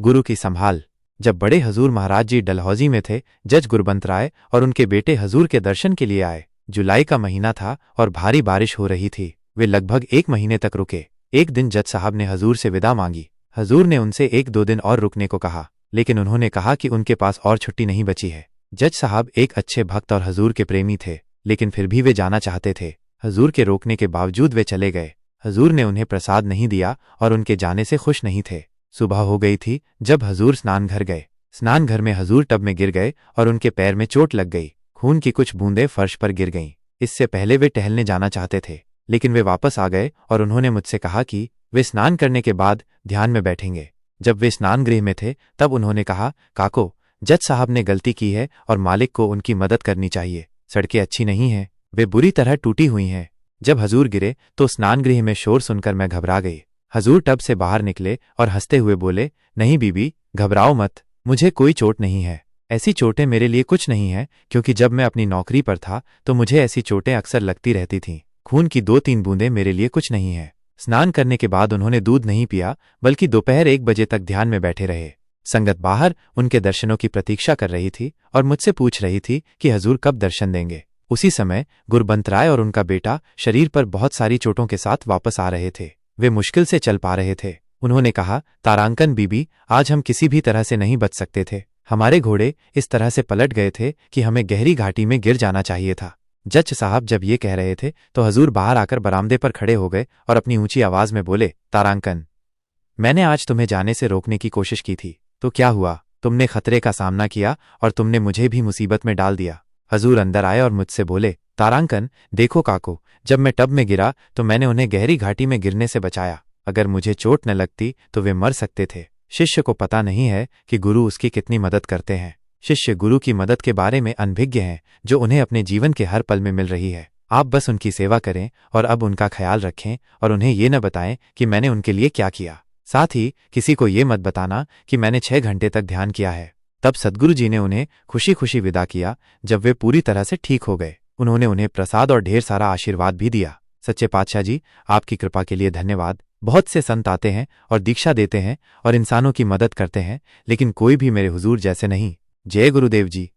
गुरु की संभाल। जब बड़े हजूर महाराज जी डलहौजी में थे, जज गुरबंत राय और उनके बेटे हजूर के दर्शन के लिए आए। जुलाई का महीना था और भारी बारिश हो रही थी। वे लगभग 1 महीने तक रुके। एक दिन जज साहब ने हजूर से विदा मांगी। हजूर ने उनसे 1-2 दिन और रुकने को कहा, लेकिन उन्होंने कहा कि उनके पास और छुट्टी नहीं बची है। जज साहब एक अच्छे भक्त और हजूर के प्रेमी थे, लेकिन फिर भी वे जाना चाहते थे। हजूर के रोकने के बावजूद वे चले गए। हजूर ने उन्हें प्रसाद नहीं दिया और उनके जाने से खुश नहीं थे। सुबह हो गई थी जब हजूर स्नान घर गए। स्नान घर में हजूर टब में गिर गए और उनके पैर में चोट लग गई। खून की कुछ बूंदें फर्श पर गिर गईं। इससे पहले वे टहलने जाना चाहते थे, लेकिन वे वापस आ गए और उन्होंने मुझसे कहा कि वे स्नान करने के बाद ध्यान में बैठेंगे। जब वे स्नान गृह में थे तब उन्होंने कहा, काको, जज साहब ने गलती की है और मालिक को उनकी मदद करनी चाहिए। सड़कें अच्छी नहीं हैं, वे बुरी तरह टूटी हुई हैं। जब हजूर गिरे तो स्नान गृह में शोर सुनकर मैं घबरा गई। हजूर टब से बाहर निकले और हंसते हुए बोले, नहीं बीबी, घबराओ मत, मुझे कोई चोट नहीं है। ऐसी चोटें मेरे लिए कुछ नहीं है, क्योंकि जब मैं अपनी नौकरी पर था तो मुझे ऐसी चोटें अक्सर लगती रहती थीं। खून की 2-3 बूंदें मेरे लिए कुछ नहीं है। स्नान करने के बाद उन्होंने दूध नहीं पिया, बल्कि दोपहर 1 बजे तक ध्यान में बैठे रहे। संगत बाहर उनके दर्शनों की प्रतीक्षा कर रही थी और मुझसे पूछ रही थी कि हजूर कब दर्शन देंगे। उसी समय गुरबंत राय और उनका बेटा शरीर पर बहुत सारी चोटों के साथ वापस आ रहे थे। वे मुश्किल से चल पा रहे थे। उन्होंने कहा, तारांकन बीबी, आज हम किसी भी तरह से नहीं बच सकते थे। हमारे घोड़े इस तरह से पलट गए थे कि हमें गहरी घाटी में गिर जाना चाहिए था। जज साहब जब ये कह रहे थे तो हजूर बाहर आकर बरामदे पर खड़े हो गए और अपनी ऊंची आवाज में बोले, तारांकन, मैंने आज तुम्हें जाने से रोकने की कोशिश की थी, तो क्या हुआ? तुमने खतरे का सामना किया और तुमने मुझे भी मुसीबत में डाल दिया। हजूर अंदर आए और मुझसे बोले, तारांकन, देखो काको, जब मैं टब में गिरा तो मैंने उन्हें गहरी घाटी में गिरने से बचाया। अगर मुझे चोट न लगती तो वे मर सकते थे। शिष्य को पता नहीं है कि गुरु उसकी कितनी मदद करते हैं। शिष्य गुरु की मदद के बारे में अनभिज्ञ हैं, जो उन्हें अपने जीवन के हर पल में मिल रही है। आप बस उनकी सेवा करें और अब उनका ख्याल रखें और उन्हें ये न बताएं कि मैंने उनके लिए क्या किया। साथ ही किसी को ये मत बताना कि मैंने 6 घंटे तक ध्यान किया है। तब सद्गुरु जी ने उन्हें खुशी खुशी विदा किया। जब वे पूरी तरह से ठीक हो गए, उन्होंने उन्हें प्रसाद और ढेर सारा आशीर्वाद भी दिया। सच्चे पातशाह जी, आपकी कृपा के लिए धन्यवाद। बहुत से संत आते हैं और दीक्षा देते हैं और इंसानों की मदद करते हैं, लेकिन कोई भी मेरे हुजूर जैसे नहीं। जय गुरुदेव जी।